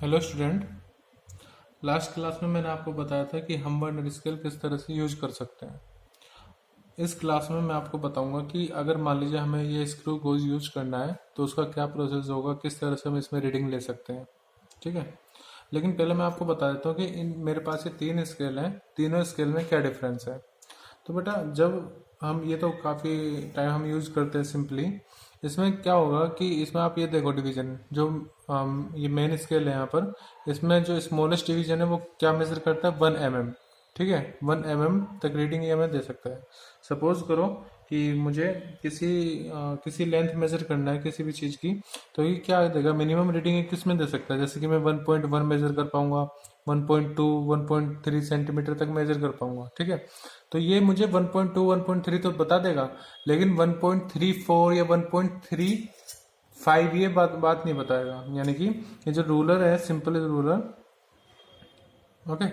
Hello student. Last class में मैंने आपको बताया था कि हम वर्नियर स्केल किस तरह से यूज कर सकते हैं। इस क्लास में मैं आपको बताऊंगा कि अगर मान लीजिए हमें ये स्क्रू गोज यूज करना है तो उसका क्या प्रोसेस होगा, किस तरह से हम इसमें रीडिंग ले सकते हैं। ठीक है, लेकिन पहले मैं आपको बता देता हूँ कि इन मेरे पास ये 3 स्केल हैं, तीनों स्केल में क्या डिफरेंस है। तो बेटा जब हम ये तो काफ़ी टाइम हम यूज करते हैं सिंपली, इसमें क्या होगा कि इसमें आप ये देखो डिवीजन जो ये मेन स्केल है यहाँ पर, इसमें जो स्मॉलेस्ट डिवीजन है वो क्या मेजर करता है, 1 mm। ठीक है, 1 mm तक रीडिंग ये हमें दे सकता है। सपोज करो कि मुझे किसी लेंथ मेजर करना है किसी भी चीज़ की, तो ये क्या देगा, मिनिमम रीडिंग किस में दे सकता है। जैसे कि मैं 1.1 मेजर कर पाऊंगा, 1.2 1.3 सेंटीमीटर तक मेजर कर पाऊंगा। ठीक है, तो ये मुझे 1.2 1.3 तो बता देगा, लेकिन 1.34 या 1.35 ये बात नहीं बताएगा। यानी कि ये जो रूलर है, सिंपल रूलर, ओके,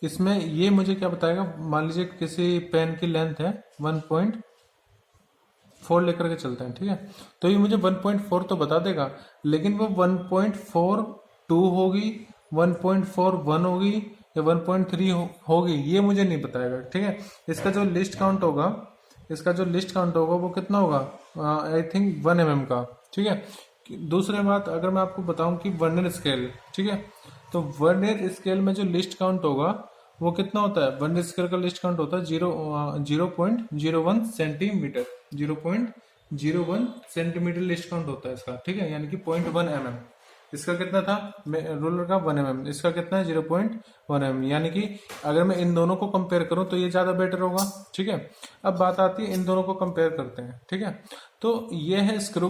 इसमें ये मुझे क्या बताएगा, मान लीजिए किसी पेन की लेंथ है 1.4 लेकर के चलते हैं। ठीक है, तो ये मुझे 1.4 तो बता देगा, लेकिन वो 1.42 होगी, 1.41 होगी या 1.3 होगी, ये मुझे नहीं बताएगा। ठीक है, इसका जो लिस्ट काउंट होगा, वो कितना होगा, आई थिंक 1 mm का। ठीक है, दूसरी बात अगर मैं आपको बताऊं कि वर्नियर स्केल, ठीक है, तो वर्नियर स्केल में जो लिस्ट काउंट होगा वो कितना होता है, वर्नियर स्केल का लिस्ट काउंट होता है 0.01 सेंटीमीटर, 0.01 सेंटीमीटर लिस्ट काउंट होता है इसका। ठीक है, यानी कि 0.1 mm। इसका कितना था, रूलर का 1 mm, इसका कितना है 0.1 mm। यानी कि अगर मैं इन दोनों को कंपेयर करूं तो ये ज्यादा बेटर होगा। ठीक है, अब बात आती है इन दोनों को कंपेयर करते हैं। ठीक है, तो ये है स्क्रू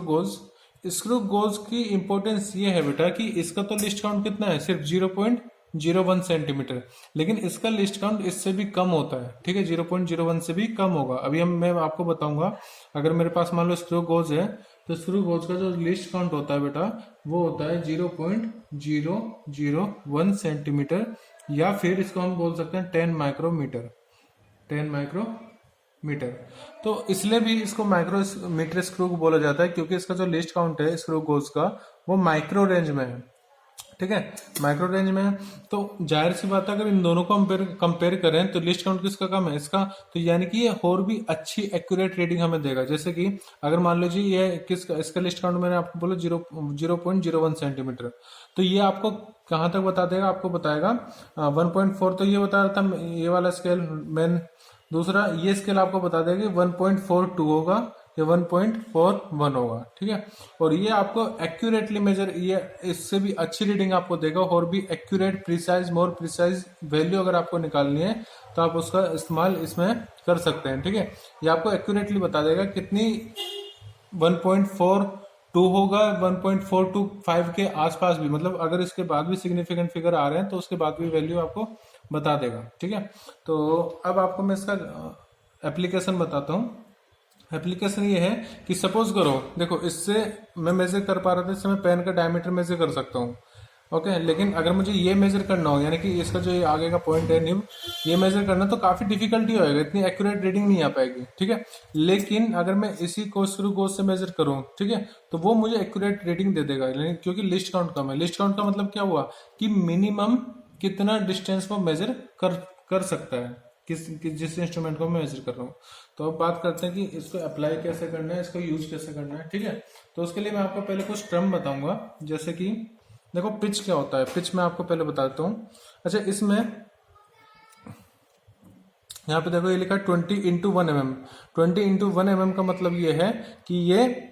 गोज की इंपॉर्टेंस ये है बेटा कि इसका तो लिस्ट काउंट कितना है, सिर्फ 0.01 सेंटीमीटर, लेकिन इसका लिस्ट काउंट इससे भी कम होता है। ठीक है, 0.01 से भी कम होगा। अभी मैं आपको बताऊंगा, अगर मेरे पास मान लो स्क्रू गोज है, तो स्क्रू गोज का जो लिस्ट काउंट होता है बेटा वो होता है 0.001 सेंटीमीटर, या फिर इसको हम बोल सकते हैं 10 माइक्रोमीटर, 10 माइक्रोमीटर। तो इसलिए भी इसको माइक्रोमीटर स्क्रू बोला जाता है, क्योंकि इसका जो लिस्ट काउंट है स्क्रू गोज का वो माइक्रो रेंज में है। ठीक है, माइक्रो रेंज में है, तो जाहिर सी बात है अगर इन दोनों को कंपेयर करें तो लिस्ट काउंट किसका कम है, इसका। तो यानी कि ये और भी अच्छी एक्यूरेट रीडिंग हमें देगा। जैसे कि अगर मान लीजिए ये किसका, इसका लिस्ट काउंट मैंने आपको बोला 0.01 सेंटीमीटर, तो ये आपको कहाँ तक बता देगा, आपको बताएगा 1.4 तो ये बता रहा था ये वाला स्केल मैन। दूसरा ये स्केल आपको बता देगा कि 1.42 होगा या 1.41 होगा। ठीक है, और ये आपको एक्यूरेटली मेजर, ये इससे भी अच्छी रीडिंग आपको देगा, और भी accurate precise, more precise value अगर आपको निकालनी है तो आप उसका इस्तेमाल इसमें कर सकते हैं। ठीक है, ये आपको एक्यूरेटली बता देगा कितनी 1.42 होगा, 1.425 के आसपास भी, मतलब अगर इसके बाद भी सिग्निफिकेंट फिगर आ रहे हैं तो उसके बाद भी वैल्यू आपको बता देगा। ठीक है, तो अब आपको मैं इसका एप्लीकेशन बताता हूँ। एप्लीकेशन ये है कि सपोज करो, देखो इससे मैं मेजर कर पा रहा था, इससे मैं पेन का डायमीटर मेजर कर सकता हूँ। ओके, लेकिन अगर मुझे ये मेजर करना हो, यानी कि इसका जो ये आगे का पॉइंट है निब, ये मेजर करना तो काफी डिफिकल्टी होएगा, इतनी एक्यूरेट रीडिंग नहीं आ पाएगी। ठीक है, लेकिन अगर मैं इसी को स्क्रू गोज से मेजर करूं, ठीक है, तो वो मुझे एक्यूरेट रीडिंग दे देगा, क्योंकि लिस्ट काउंट कम है। लिस्ट काउंट का मतलब क्या हुआ कि मिनिमम कितना डिस्टेंस वो मेजर कर सकता है, जिस इंस्ट्रूमेंट को मैं मेजर कर रहा हूँ। तो अब बात करते हैं कि इसको अप्लाई कैसे करना है, इसको यूज कैसे करना है। ठीक है, तो उसके लिए मैं आपको पहले कुछ टर्म बताऊंगा। जैसे कि देखो पिच क्या होता है, पिच मैं आपको पहले बताता हूँ। अच्छा, इसमें यहाँ पे देखो ये लिखा है 20x1 mm। 20x1 mm का मतलब ये है कि ये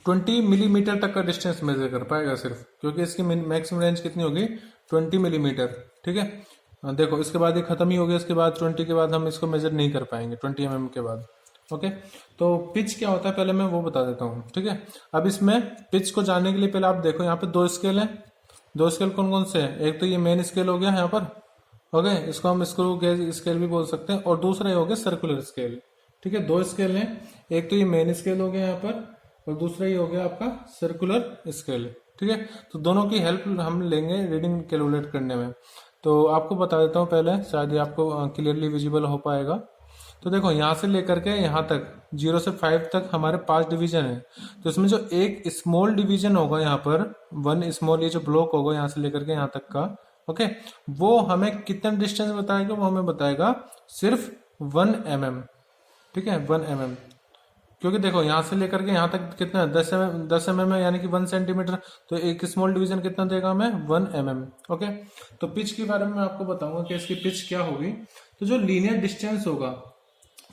20 मिलीमीटर तक का डिस्टेंस मेजर कर पाएगा सिर्फ, क्योंकि इसकी मैक्सिमम रेंज कितनी होगी, 20 मिलीमीटर। ठीक है, देखो इसके बाद ये खत्म ही हो गया, इसके बाद 20 के बाद हम इसको मेजर नहीं कर पाएंगे, 20 mm के बाद। ओके, तो पिच क्या होता है पहले मैं वो बता देता हूँ। ठीक है, अब इसमें पिच को जानने के लिए पहले आप देखो यहाँ पे 2 स्केल है। 2 स्केल कौन कौन से हैं, एक तो ये मेन स्केल हो गया यहाँ पर, ओके, इसको हम स्क्रू गेज स्केल भी बोल सकते हैं, और दूसरा ये हो गया सर्कुलर स्केल। ठीक है, 2 स्केल हैं, एक तो ये मेन स्केल हो गया यहाँ पर, और दूसरा ये हो गया आपका सर्कुलर स्केल। ठीक है, तो दोनों की हेल्प हम लेंगे रीडिंग कैलकुलेट करने में। तो आपको बता देता हूँ पहले, शायद ये आपको क्लियरली विजिबल हो पाएगा। तो देखो यहाँ से लेकर के यहाँ तक 0 से 5 तक हमारे 5 डिवीजन है। तो इसमें जो एक स्मॉल डिवीजन होगा यहाँ पर, वन स्मॉल, ये जो ब्लॉक होगा यहाँ से लेकर के यहाँ तक का, ओके, वो हमें कितना डिस्टेंस बताएगा, वो हमें बताएगा सिर्फ 1 mm, ठीक है, 1 mm। क्योंकि देखो यहाँ से लेकर के यहाँ तक कितना है, 10 mm है, यानी कि 1 सेंटीमीटर। तो एक स्मॉल डिवीजन कितना देगा हमें, 1 mm, ओके। तो पिच के बारे में मैं आपको बताऊंगा कि इसकी पिच क्या होगी। तो जो लीनियर डिस्टेंस होगा,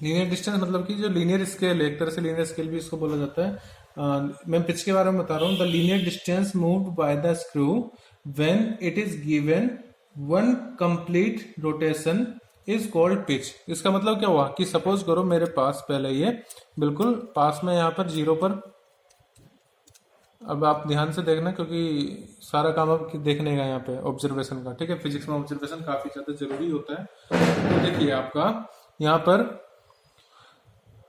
लीनियर डिस्टेंस मतलब कि जो लीनियर स्केल है, एक तरह से लीनियर स्केल भी इसको बोला जाता है। मैं पिच के बारे में बता रहा हूँ। The linear distance moved by the screw when it is given 1 complete rotation is called pitch. इसका मतलब क्या हुआ कि सपोज करो मेरे पास पहले ये बिल्कुल पास में यहाँ पर 0 पर, अब आप ध्यान से देखना क्योंकि सारा काम अब देखने का यहाँ पे ऑब्जर्वेशन का, ठीक है। फिजिक्स में ऑब्जर्वेशन काफी ज्यादा जरूरी होता है। तो देखिए आपका यहाँ पर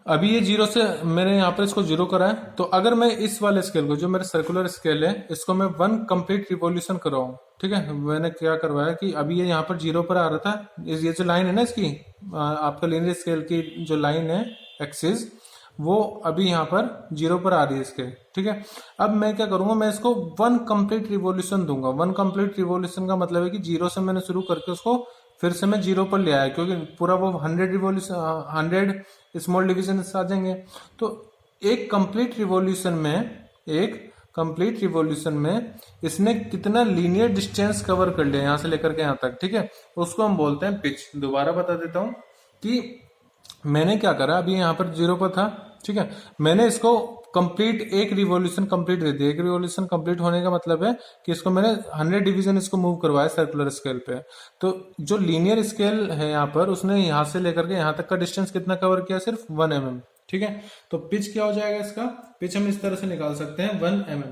अभी ये 0 से मैंने यहाँ पर इसको 0 करा है। तो अगर मैं इस वाले स्केल को, जो मेरा सर्कुलर स्केल है, इसको मैं 1 कंप्लीट रिवॉल्यूशन कराऊं, ठीक है। मैंने क्या करवाया कि अभी ये यहाँ पर 0 पर आ रहा था, ये जो लाइन है ना इसकी, आपका लीनियर स्केल की जो लाइन है एक्सिस, वो अभी यहाँ पर 0 पर आ रही है इसके, ठीक है। अब मैं क्या करूंगा, मैं इसको 1 कंप्लीट रिवॉल्यूशन दूंगा। 1 कंप्लीट रिवॉल्यूशन का मतलब है कि 0 से मैंने शुरू करके उसको फिर से मैं 0 पर ले आया, क्योंकि पूरा वो 100 रिवॉल्यूशन, 100 स्मॉल डिवीजन आ जाएंगे। तो एक कंप्लीट रिवॉल्यूशन में इसने कितना लीनियर डिस्टेंस कवर कर लिया यहाँ से लेकर के यहाँ तक, ठीक है, उसको हम बोलते हैं पिच। दोबारा बता देता हूं कि मैंने क्या करा, अभी यहाँ पर 0 पर था, ठीक है, मैंने इसको कंप्लीट एक रिवॉल्यूशन कंप्लीट दे दिया। एक रिवॉल्यूशन कंप्लीट होने का मतलब है कि इसको मैंने 100 डिवीजन इसको मूव करवाया सर्कुलर स्केल पे। तो जो लीनियर स्केल है यहाँ पर, उसने यहाँ से लेकर के यहाँ तक का डिस्टेंस कितना कवर किया, सिर्फ 1 mm, ठीक है। तो पिच क्या हो जाएगा इसका, पिच हम इस तरह से निकाल सकते हैं 1 mm।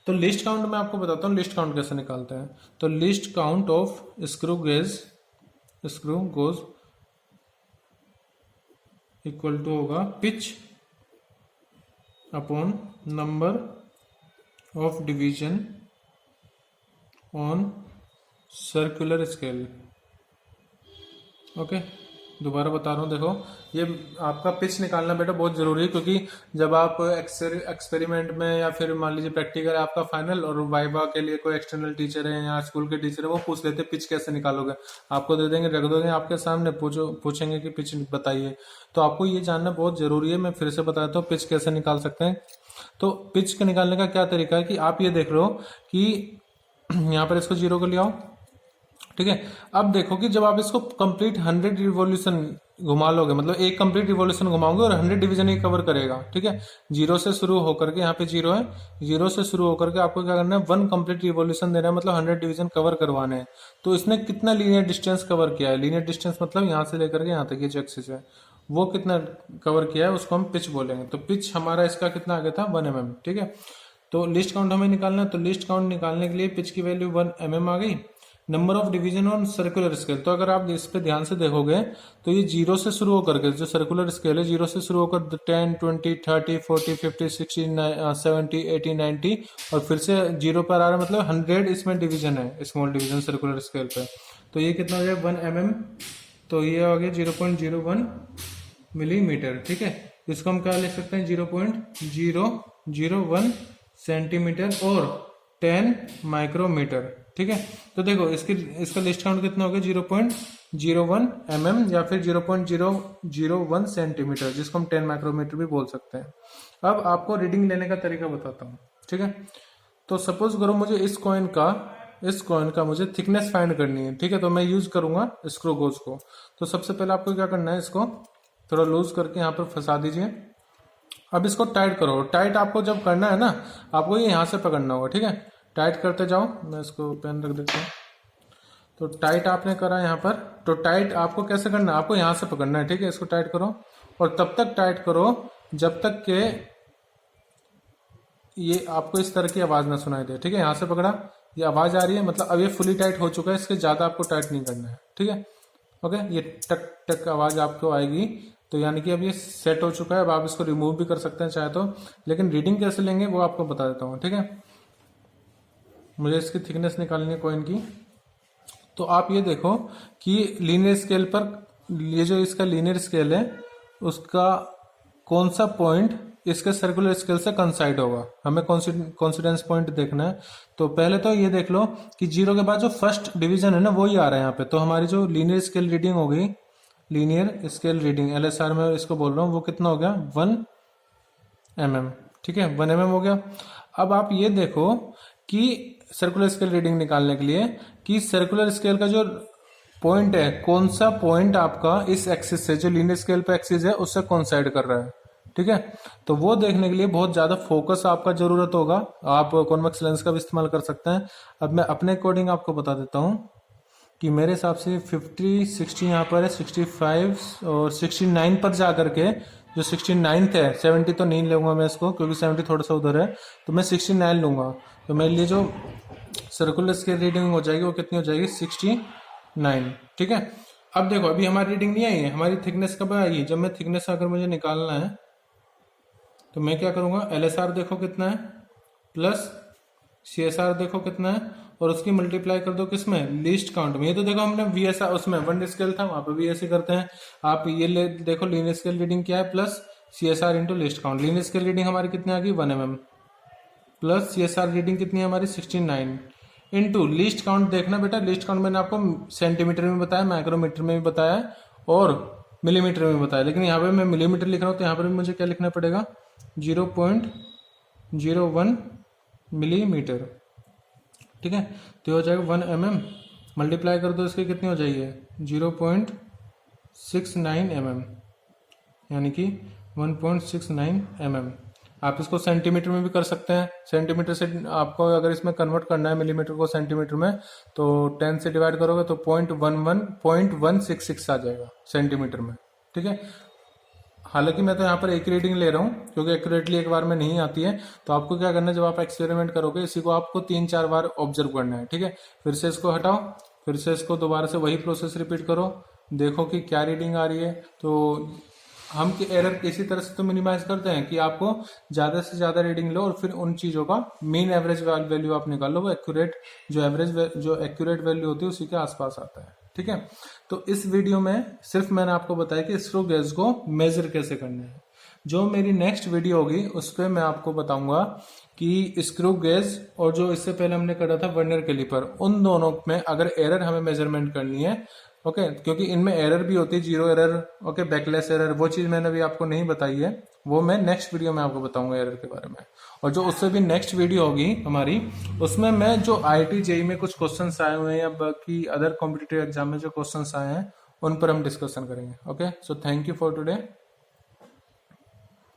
तो लिस्ट काउंट मैं आपको बताता हूँ, लिस्ट काउंट कैसे निकालते हैं। तो least count of screw goes equal to होगा pitch upon number of division on circular scale, okay. दोबारा बता रहा हूँ, देखो ये आपका पिच निकालना बेटा बहुत जरूरी है, क्योंकि जब आप एक्सपेरिमेंट में या फिर मान लीजिए प्रैक्टिकल आपका फाइनल और वाइवा के लिए कोई एक्सटर्नल टीचर है या स्कूल के टीचर है, वो पूछ लेते पिच कैसे निकालोगे, आपको दे देंगे, रख दोगे आपके सामने, पूछेंगे कि पिच बताइए। तो आपको ये जानना बहुत जरूरी है। मैं फिर से बताता हूँ पिच कैसे निकाल सकते हैं। तो पिच के निकालने का क्या तरीका है कि आप ये देख लो कि यहाँ पर इसको 0 को ले आओ, ठीक है। अब देखो कि जब आप इसको कंप्लीट 100 रिवॉल्यूशन घुमा लोगे, मतलब एक कंप्लीट रिवॉल्यूशन घुमाओगे और 100 डिवीजन ही कवर करेगा, ठीक है। 0 से शुरू होकर के, यहाँ पे 0 है, 0 से शुरू होकर के आपको क्या करना है, 1 कंप्लीट रिवॉल्यूशन देना है, मतलब 100 डिवीजन कवर करवाने हैं। तो इसने कितना लीनियर डिस्टेंस कवर किया है, लीनियर डिस्टेंस मतलब यहाँ से लेकर के यहाँ तक ये जो एक्सिस है वो कितना कवर किया है, उसको हम पिच बोलेंगे। तो पिच हमारा इसका कितना आ गया था, 1 mm, ठीक है। तो लिस्ट काउंट हमें निकालना है। तो लिस्ट काउंट निकालने के लिए पिच की वैल्यू 1 mm आ गई। Number of division on circular scale, तो अगर आप इस पे ध्यान से देखोगे तो ये 0 से शुरू होकर के, जो सर्कुलर स्केल है, 0 से शुरू होकर 10, 20, 30, 40, 50, 60, 70, 80, 90 और फिर से 0 पर आ रहा है, मतलब 100 इसमें डिवीजन है, स्मॉल डिवीजन सर्कुलर स्केल पे। तो ये कितना हो जाएगा, 1 mm। तो ये आ गया 0.01 मिलीमीटर, ठीक है। इसको हम क्या ले सकते हैं, 0.001 सेंटीमीटर और 10 माइक्रोमीटर, ठीक है। तो देखो इसका लिस्ट काउंट कितना हो गया, 0.01 mm या फिर 0.001 सेंटीमीटर, जिसको हम 10 माइक्रोमीटर भी बोल सकते हैं। अब आपको रीडिंग लेने का तरीका बताता हूँ, ठीक है। तो सपोज करो मुझे इस कॉइन का मुझे थिकनेस फाइंड करनी है, ठीक है। तो मैं यूज करूंगा स्क्रू गोज को। तो सबसे पहले आपको क्या करना है, इसको थोड़ा लूज करके यहाँ पर फंसा दीजिए। अब इसको टाइट करो। टाइट आपको जब करना है ना, आपको ये यहाँ से पकड़ना होगा, ठीक है। टाइट करते जाओ। मैं इसको पेन रख देता हूँ। तो टाइट आपने करा यहाँ पर। तो टाइट आपको कैसे करना है, आपको यहाँ से पकड़ना है, ठीक है। इसको टाइट करो और तब तक टाइट करो जब तक के ये आपको इस तरह की आवाज ना सुनाई दे, ठीक है। यहाँ से पकड़ा, ये आवाज आ रही है, मतलब अब ये फुली टाइट हो चुका है, इसके ज्यादा आपको टाइट नहीं करना है, ठीक है। ओके, ये टक टक आवाज आपको आएगी, तो यानी कि अब ये सेट हो चुका है। अब आप इसको रिमूव भी कर सकते हैं चाहे तो, लेकिन रीडिंग कैसे लेंगे वो आपको बता देता हूँ, ठीक है। मुझे इसकी थिकनेस निकालनी है कॉइन की। तो आप ये देखो कि लीनियर स्केल पर, ये जो इसका लीनियर स्केल है, उसका कौन सा पॉइंट इसके सर्कुलर स्केल से कंसाइड होगा, हमें कॉन्सिडेंस पॉइंट देखना है। तो पहले तो ये देख लो कि 0 के बाद जो फर्स्ट डिवीजन है ना वही आ रहा है यहाँ पे। तो हमारी जो लीनियर स्केल रीडिंग होगी, लीनियर स्केल रीडिंग LSR में इसको बोल रहा हूँ, वो कितना हो गया 1 mm। ठीक है, 1 mm हो गया। अब आप ये देखो कि सर्कुलर स्केल रीडिंग निकालने के लिए कि सर्कुलर स्केल का जो पॉइंट है, कौन सा पॉइंट आपका इस एक्सिस से, जो लीनियर स्केल पे एक्सिस है, उससे कोइंसाइड कर रहा है। ठीक है, तो वो देखने के लिए बहुत ज्यादा फोकस आपका जरूरत होगा। आप कॉन्वेक्स लेंस का भी इस्तेमाल कर सकते हैं। अब मैं अपने अकॉर्डिंग आपको बता देता हूँ कि मेरे हिसाब से 50, 60 यहाँ पर है, 65 और 69 पर जा करके, जो 69th है, 70 तो नहीं लूंगा मैं इसको क्योंकि 70 थोड़ा सा उधर है, तो मैं 69 लूंगा। तो मेरे लिए जो सर्कुलर स्केल रीडिंग हो जाएगी वो कितनी हो जाएगी 69। ठीक है, अब देखो अभी हमारी रीडिंग नहीं आई है, हमारी थिकनेस कब आई है, जब मैं थिकनेस अगर मुझे निकालना है तो मैं क्या करूंगा, LSR देखो कितना है प्लस CSR देखो कितना है, और उसकी मल्टीप्लाई कर दो किसमें, लीस्ट काउंट में। ये तो देखो हमने VSR उसमें वन स्केल था, वहां पे भी ऐसे करते हैं। आप ये ले देखो लीनियर स्केल रीडिंग क्या है, plus CSR into least count. Linear scale reading हमारी कितनी आ गई 1 mm, प्लस CSR रीडिंग कितनी है हमारी 69 इंटू लीस्ट काउंट। देखना बेटा, लीस्ट काउंट मैंने आपको सेंटीमीटर में बताया, माइक्रोमीटर में भी बताया और मिलीमीटर में बताया, लेकिन यहाँ पे मैं मिलीमीटर लिख रहा हूँ तो यहाँ पर भी मुझे क्या लिखना पड़ेगा 0.01 मिलीमीटर। ठीक है, तो हो जाएगा 1 mm, मल्टीप्लाई कर दो इसकी कितनी हो जाएगी 0.69 mm, यानी कि 1.69 mm। आप इसको सेंटीमीटर में भी कर सकते हैं। सेंटीमीटर से आपको अगर इसमें कन्वर्ट करना है मिलीमीटर को सेंटीमीटर में, तो 10 से डिवाइड करोगे तो 0.166 आ जाएगा सेंटीमीटर में। ठीक है, हालांकि मैं तो यहाँ पर एक रीडिंग ले रहा हूँ क्योंकि एक्यूरेटली एक बार में नहीं आती है। तो आपको क्या करना है, जब आप एक्सपेरिमेंट करोगे इसी को आपको 3-4 बार ऑब्जर्व करना है। ठीक है, फिर से इसको हटाओ, फिर से इसको दोबारा से वही प्रोसेस रिपीट करो, देखो कि क्या रीडिंग आ रही है। तो हम एरर इसी तरह से तो मिनिमाइज करते हैं कि आपको ज्यादा से ज्यादा रीडिंग लो और फिर उन चीजों का मीन एवरेज वैल्यू आप निकाल लो, वो एक्यूरेट जो एक्यूरेट वैल्यू होती है उसी के आसपास आता है। ठीक है, तो इस वीडियो में सिर्फ मैंने आपको बताया कि स्क्रू गेज को मेजर कैसे करना है। जो मेरी नेक्स्ट वीडियो होगी उस पर मैं आपको बताऊंगा कि स्क्रू गेज और जो इससे पहले हमने करा था वर्नियर कैलिपर, उन दोनों में अगर एरर हमें मेजरमेंट करनी है, ओके, क्योंकि इनमें एरर भी होती है, zero error, okay, backless error, वो चीज मैंने अभी आपको नहीं बताई है, वो मैं नेक्स्ट वीडियो में आपको बताऊंगा एरर के बारे में। और जो उससे भी नेक्स्ट वीडियो होगी हमारी, उसमें मैं जो IIT JEE में कुछ क्वेश्चंस आए हुए हैं या बाकी अदर कॉम्पिटिटिव एग्जाम में जो क्वेश्चंस आए हैं उन पर हम डिस्कशन करेंगे। Okay, so thank you for today.